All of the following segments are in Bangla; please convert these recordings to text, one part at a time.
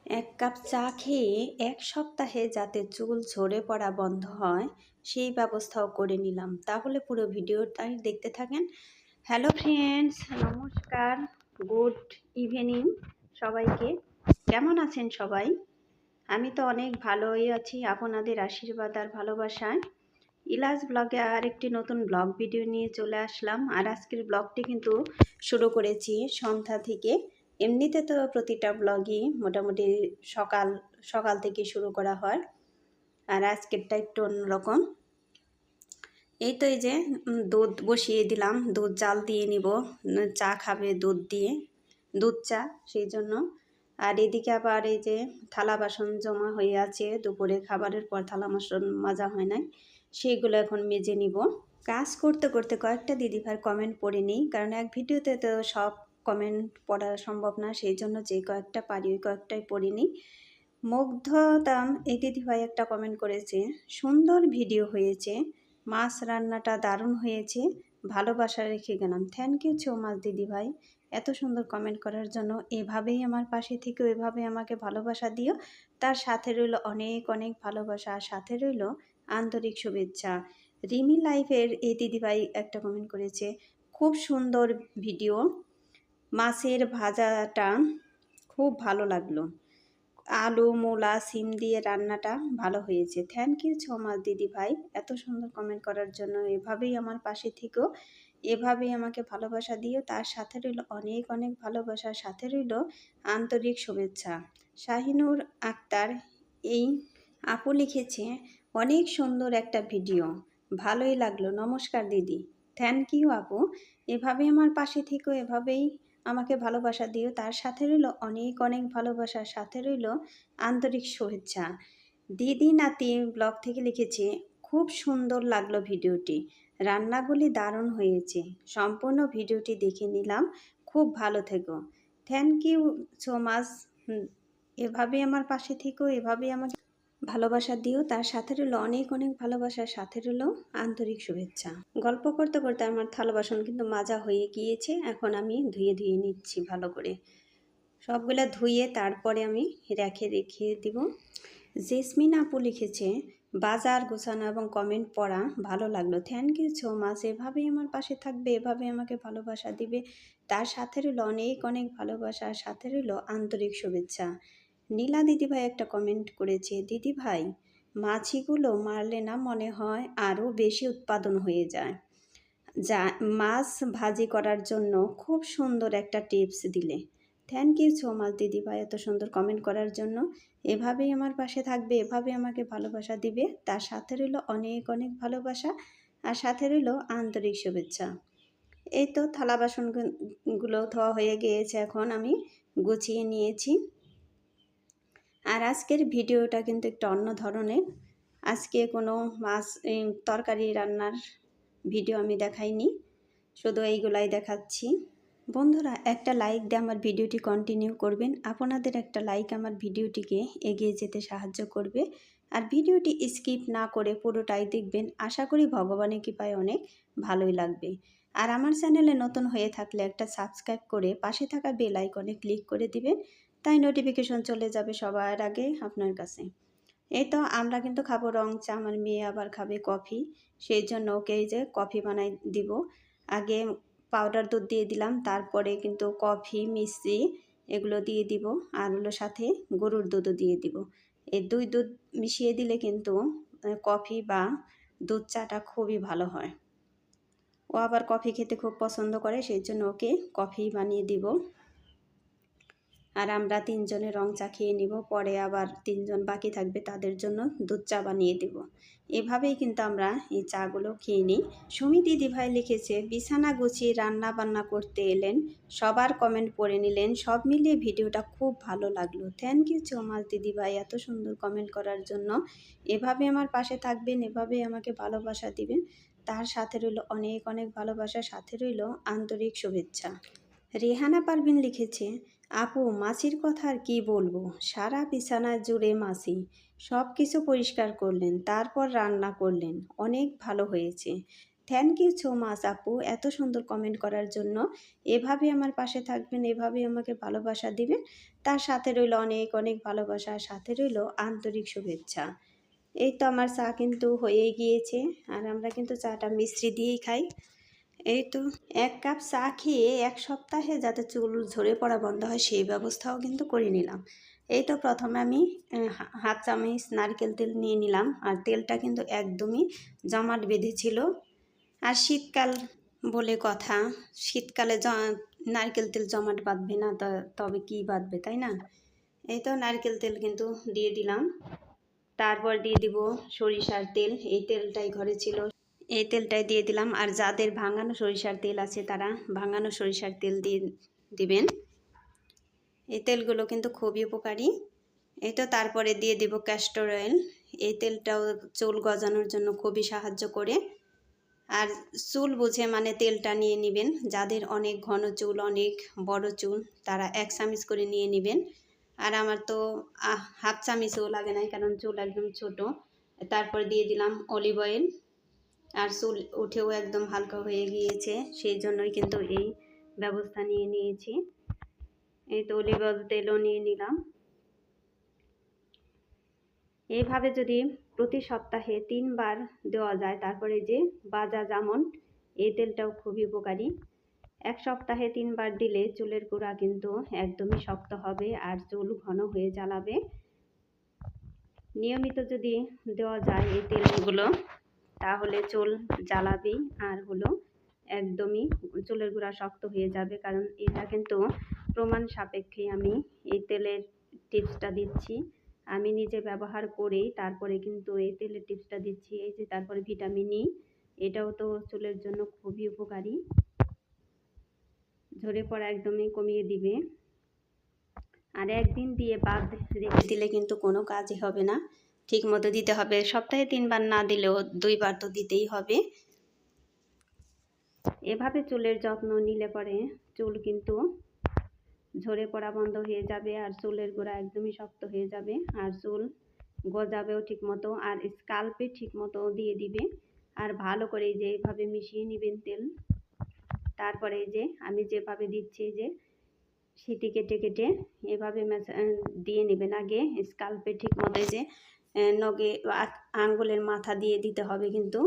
এক কাপ চা খেয়ে এক সপ্তাহে যাতে চুল ঝরে পড়া বন্ধ হয় সেই ব্যবস্থাও করে নিলাম। তাহলে পুরো ভিডিওটাই দেখতে থাকেন। হ্যালো ফ্রেন্ডস, নমস্কার, গুড ইভিনিং সবাইকে। কেমন আছেন সবাই? আমি তো অনেক ভালোই আছি আপনাদের আশীর্বাদ আর ভালোবাসায়। ইলাজ ব্লগে আর একটি নতুন ব্লগ ভিডিও নিয়ে চলে আসলাম। আর আজকের ব্লগটি কিন্তু শুরু করেছি সন্ধ্যা থেকে। এমনিতে তো প্রতিটা ব্লগই মোটামুটি সকাল সকাল থেকে শুরু করা হয়, আর আজকেরটা একটু অন্যরকম। এই তো এই যে দুধ বসিয়ে দিলাম, দুধ জাল দিয়ে নিব, চা খাবে দুধ দিয়ে, দুধ চা সেই জন্য। আর এদিকে আবার এই যে থালা বাসন জমা হয়ে আছে, দুপুরে খাবারের পর থালা বাসন মাজা হয় নাই, সেইগুলো এখন মেজে নিব। কাজ করতে করতে কয়েকটা দিদিভাইয়ের কমেন্ট পড়ে নিই, কারণ এক ভিডিওতে তো সব কমেন্ট পড়া সম্ভব না, সেই জন্য যে কয়েকটা পারি ওই কয়েকটাই পড়ে নিই। মুগ্ধতাম এই দিদিভাই একটা কমেন্ট করেছে, সুন্দর ভিডিও হয়েছে, মাছ রান্নাটা দারুণ হয়েছে, ভালোবাসা রেখে গেলাম। থ্যাংক ইউ সো মাচ দিদিভাই, এত সুন্দর কমেন্ট করার জন্য। এভাবেই আমার পাশে থেকেও, এভাবে আমাকে ভালোবাসা দিও। তার সাথে রইল অনেক অনেক ভালোবাসা, আর সাথে রইল আন্তরিক শুভেচ্ছা। রিমি লাইফের এই দিদিভাই একটা কমেন্ট করেছে, খুব সুন্দর ভিডিও, মাছের ভাজাটা খুব ভালো লাগলো, আলু মূলা সিম দিয়ে রান্নাটা ভালো হয়েছে। থ্যাংক ইউ সো মাচ দিদিভাই, এত সুন্দর কমেন্ট করার জন্য। এভাবেই আমার পাশে থেকেও, এভাবেই আমাকে ভালোবাসা দিও। তার সাথে রইল অনেক অনেক ভালোবাসার, সাথে রইল আন্তরিক শুভেচ্ছা। শাহিনুর আক্তার এই আপু লিখেছে, অনেক সুন্দর একটা ভিডিও, ভালোই লাগলো, নমস্কার দিদি। থ্যাংক ইউ আপু, এভাবেই আমার পাশে থেকেও, এভাবেই আমাকে ভালোবাসা দিও। তার সাথে রইল অনেক অনেক ভালোবাসার, সাথে রইল আন্তরিক শুভেচ্ছা। দিদি নাতি ব্লগ থেকে লিখেছে, খুব সুন্দর লাগলো ভিডিওটি, রান্নাগুলি দারুণ হয়েছে, সম্পূর্ণ ভিডিওটি দেখে নিলাম, খুব ভালো থেকো। থ্যাংক ইউ সো মাচ, এভাবে আমার পাশে থেকো, এভাবে আমাকে ভালোবাসা দিও। তার সাথে রইল অনেক অনেক ভালোবাসার, সাথে রইল আন্তরিক শুভেচ্ছা। গল্প করতে করতে আমার থালা বাসন কিন্তু মাজা হয়ে গিয়েছে, এখন আমি ধুয়ে ধুয়ে নিচ্ছি ভালো করে। সবগুলা ধুয়ে তারপরে আমি রেখে দিব। জেসমিন আপু লিখেছে, বাজার গোছানো এবং কমেন্ট পড়া ভালো লাগলো, থ্যাংক ইউ সো মাচ, এভাবেই আমার পাশে থাকবে, এভাবে আমাকে ভালোবাসা দিবে। তার সাথে রইল অনেক অনেক ভালোবাসা, সাথে রইল আন্তরিক শুভেচ্ছা। নীলা দিদিভাই একটা কমেন্ট করেছে, দিদিভাই মাছিগুলো মারলে না মনে হয় আরও বেশি উৎপাদন হয়ে যায়, যা মাছ ভাজি করার জন্য খুব সুন্দর একটা টিপস দিলে। থ্যাংক ইউ সো মাচ দিদিভাই, এত সুন্দর কমেন্ট করার জন্য। এভাবেই আমার পাশে থাকবে, এভাবে আমাকে ভালোবাসা দিবে। তার সাথে রইল অনেক অনেক ভালোবাসা, আর সাথে রইল আন্তরিক শুভেচ্ছা। এই তো থালা বাসনগুলো ধোয়া হয়ে গিয়েছে, এখন আমি গুছিয়ে নিয়েছি। আর আজকের ভিডিওটা কিন্তু একটু অন্য ধরনের। আজকে কোনো মাছ তরকারি রান্নার ভিডিও আমি দেখাইনি, শুধু এইগুলাই দেখাচ্ছি। বন্ধুরা একটা লাইক দিয়ে আমার ভিডিওটি কন্টিনিউ করবেন, আপনাদের একটা লাইক আমার ভিডিওটিকে এগিয়ে যেতে সাহায্য করবে। আর ভিডিওটি স্কিপ না করে পুরোটাই দেখবেন, আশা করি ভগবানের কৃপায় অনেক ভালোই লাগবে। আর আমার চ্যানেলে নতুন হয়ে থাকলে একটা সাবস্ক্রাইব করে পাশে থাকা বেল আইকনে ক্লিক করে দিবেন, তাই নোটিফিকেশন চলে যাবে সবার আগে আপনার কাছে। এই তো আমরা কিন্তু খাবো রং চা, আমার মেয়ে আবার খাবে কফি, সেই জন্য ওকে এই যে কফি বানাই দিব। আগে পাউডার দুধ দিয়ে দিলাম, তারপরে কিন্তু কফি মিশ্রি এগুলো দিয়ে দিব, আর ওগুলোর সাথে গরুর দুধও দিয়ে দিব। এই দুই দুধ মিশিয়ে দিলে কিন্তু কফি বা দুধ চাটা খুবই ভালো হয়। ও আবার কফি খেতে খুব পছন্দ করে, সেই জন্য ওকে কফি বানিয়ে দিব। আর আমরা তিনজনে রং চা খেয়ে নিব, পরে আবার তিনজন বাকি থাকবে, তাদের জন্য দুধ চা বানিয়ে দেব। এভাবেই কিন্তু আমরা এই চাগুলো খেয়ে নিই। সুমি দিদিভাই লিখেছে, বিছানা গুছিয়ে রান্না বান্না করতে এলেন, সবার কমেন্ট পড়ে নিলেন, সব মিলিয়ে ভিডিওটা খুব ভালো লাগলো। থ্যাংক ইউ সো মাচ দিদিভাই, এত সুন্দর কমেন্ট করার জন্য। এভাবে আমার পাশে থাকবেন, এভাবে আমাকে ভালোবাসা দিবেন। তার সাথে রইল অনেক অনেক ভালোবাসা, সাথে রইল আন্তরিক শুভেচ্ছা। রেহানা পারভিন লিখেছে, আপু মাছির কথা আর কি বলবো, সারা বিছানা জুড়ে মাছি, সব কিছু পরিষ্কার করলেন, তারপর রান্না করলেন, অনেক ভালো হয়েছে। থ্যাংক ইউ সো মাচ আপু, এত সুন্দর কমেন্ট করার জন্য। এভাবে আমার পাশে থাকবেন, এভাবে আমাকে ভালোবাসা দিবেন। তার সাথে রইল অনেক অনেক ভালোবাসা, সাথে রইল আন্তরিক শুভেচ্ছা। এই তো আমার চা কিন্তু হয়েই গিয়েছে, আর আমরা কিন্তু চাটা মিশ্রি দিয়েই খাই। এই তো 1 কাপ চা খেয়ে 1 সপ্তাহে যাতে চুল ঝরে পড়া বন্ধ হয় সেই ব্যবস্থাও কিন্তু করে নিলাম। এই তো প্রথমে আমি হাফ চামচ নারকেল তেল নিয়ে নিলাম, আর তেলটা কিন্তু একদমই জমাট বেঁধেছিল। আর শীতকাল বলে কথা, শীতকালে নারকেল তেল জমাট বাঁধবে না, তবে কি বাঁধবে, তাই না? এই তো নারকেল তেল কিন্তু দিয়ে দিলাম। তারপর দিয়ে দিব সরিষার তেল, এই তেলটাই ঘরে ছিল, এই তেলটাই দিয়ে দিলাম। আর যাদের ভাঙানো সরিষার তেল আছে তারা ভাঙানো সরিষার তেল দিয়ে দিবেন। এই তেলগুলো কিন্তু খুবই উপকারী। এই তো তারপরে দিয়ে দিব ক্যাস্টর অয়েল, এই তেলটাও চুল গজানোর জন্য খুবই সাহায্য করে। আর চুল বুঝে মানে তেলটা নিয়ে নেবেন, যাদের অনেক ঘন চুল, অনেক বড় চুল, তারা 1 চামচ করে নিয়ে নেবেন। আর আমার তো হাফ চামচও লাগে নাই, কারণ চুল একদম ছোট। তারপর দিয়ে দিলাম অলিভ অয়েল, আর চুল উঠেও একদম হালকা হয়ে গিয়েছে, সেই জন্যই কিন্তু এই ব্যবস্থা নিয়ে নিয়েছি। এই তো অলিভ অয়েল তেলও নিয়ে নিলাম। এইভাবে যদি প্রতি সপ্তাহে 3 বার দেওয়া যায়, তারপরে যে বাজাজ আমন্ড, এই তেলটাও খুবই উপকারী। 1 সপ্তাহে 3 বার দিলে চুলের গোড়া কিন্তু একদমই শক্ত হবে আর চুল ঘন হয়ে জ্বালাবে। নিয়মিত যদি দেওয়া যায় এই তেলগুলো, তাহলে চুল জ্বালাবেই, আর হলো একদমই চুলের গোড়া শক্ত হয়ে যাবে। কারণ এটা কিন্তু প্রমাণ সাপেক্ষে আমি এই তেলের টিপসটা দিচ্ছি, আমি নিজে ব্যবহার করেই তারপরে কিন্তু এই তেলের টিপসটা দিচ্ছি। এই যে তারপরে ভিটামিন ই, এটাও তো চুলের জন্য খুবই উপকারী, ঝরে পড়া একদমই কমিয়ে দিবে। আর একদিন দিয়ে বাদ রেখে দিলে কিন্তু কোনো কাজই হবে না, ঠিক মতো দিতে হবে। সপ্তাহে 3 বার না দিলেও 2 বার তো দিতেই হবে। এভাবে চুলের যত্ন নিলে পরে চুল কিন্তু ঝরে পড়া বন্ধ হয়ে যাবে, আর চুলের গোড়া একদমই শক্ত হয়ে যাবে, আর চুল গজাবেও ঠিক মতো, আর স্কাল্পে ঠিক মতো দিয়ে দিবে। আর ভালো করে যে এভাবে মিশিয়ে নেবেন তেল। তারপরে যে আমি যেভাবে দিচ্ছি, যে সিটি কেটে কেটে এভাবে দিয়ে নেবেন আগে স্কাল্পে ঠিক মতো, যে নগে আঙ্গুলের মাথা দিয়ে দিতে হবে কিন্তু।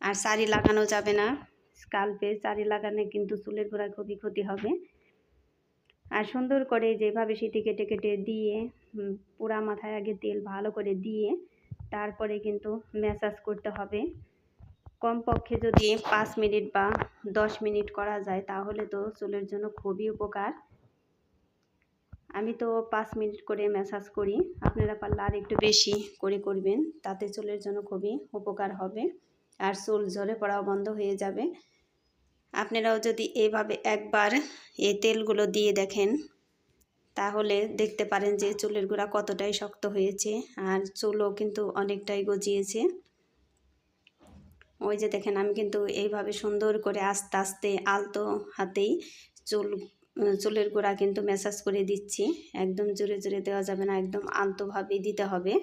আর শাড়ি লাগানো যাবে না, স্কাল্পে শাড়ি লাগালে কিন্তু চুলের গোড়ায় খুবই ক্ষতি হবে। আর সুন্দর করে যেভাবে সিটি কেটে কেটে দিয়ে পুরা মাথায় আগে তেল ভালো করে দিয়ে তারপরে কিন্তু ম্যাসাজ করতে হবে। কমপক্ষে যদি 5 মিনিট বা 10 মিনিট করা যায়, তাহলে তো চুলের জন্য খুবই উপকার। আমি তো 5 মিনিট করে ম্যাসাজ করি, আপনারা পারলে আর একটু বেশি করে করবেন, তাতে চুলের জন্য খুবই উপকার হবে, আর চুল ঝরে পড়াও বন্ধ হয়ে যাবে। আপনারাও যদি এইভাবে একবার এই তেলগুলো দিয়ে দেখেন, তাহলে দেখতে পারেন যে চুলের গোড়া কতটাই শক্ত হয়েছে, আর চুলও কিন্তু অনেকটাই গজিয়েছে। ওই যে দেখেন, আমি কিন্তু এইভাবে সুন্দর করে আস্তে আস্তে আলতো হাতেই চুলের গোড়া কিন্তু ম্যাসাজ করে দিচ্ছি। একদম জোরে জোরে দেওয়া যাবে না, একদম আলতোভাবেই দিতে হবে।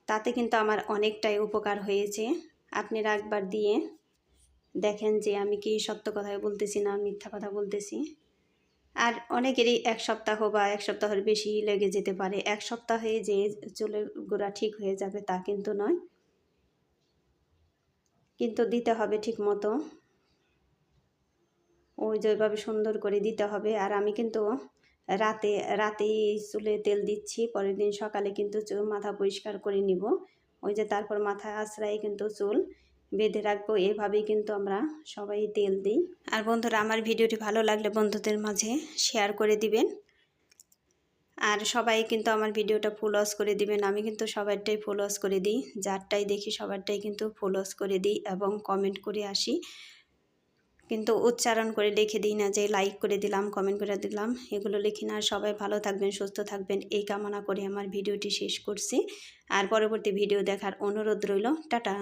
তাতে কিন্তু আমার অনেকটাই উপকার হয়েছে। আপনারা একবার দিয়ে দেখেন যে আমি কি সত্য কথাই বলতেছি না মিথ্যা কথা বলতেছি। আর অনেকেরই 1 সপ্তাহ বা 1 সপ্তাহের বেশি লেগে যেতে পারে। 1 সপ্তাহে যে চুলের গোড়া ঠিক হয়ে যাবে তা কিন্তু নয়, কিন্তু দিতে হবে ঠিক মতো, ওই যেভাবে সুন্দর করে দিতে হবে। আর আমি কিন্তু রাতেই চুলে তেল দিচ্ছি, পরের দিন সকালে কিন্তু মাথা পরিষ্কার করে নিব। ওই যে তারপর মাথায় আশ্রয়ে কিন্তু চুল বেঁধে রাখবো। এভাবেই কিন্তু আমরা সবাই তেল দিই। আর বন্ধুরা, আমার ভিডিওটি ভালো লাগলে বন্ধুদের মাঝে শেয়ার করে দিবেন, আর সবাই কিন্তু আমার ভিডিওটা ফুল ওয়াচ করে দিবেন। আমি কিন্তু সবারটাই ফুল ওয়াচ করে দিই, যারটাই দেখি সবারটাই কিন্তু ফুল ওয়াচ করে দিই এবং কমেন্ট করে আসি, কিন্তু উচ্চারণ করে লিখে দিই না যে লাইক করে দিলাম, কমেন্ট করে দিলাম, এগুলো লিখি না। সবাই ভালো থাকবেন, সুস্থ থাকবেন, এই কামনা করে আমার ভিডিওটি শেষ করছি। আর পরবর্তী ভিডিও দেখার অনুরোধ রইল। টাটা।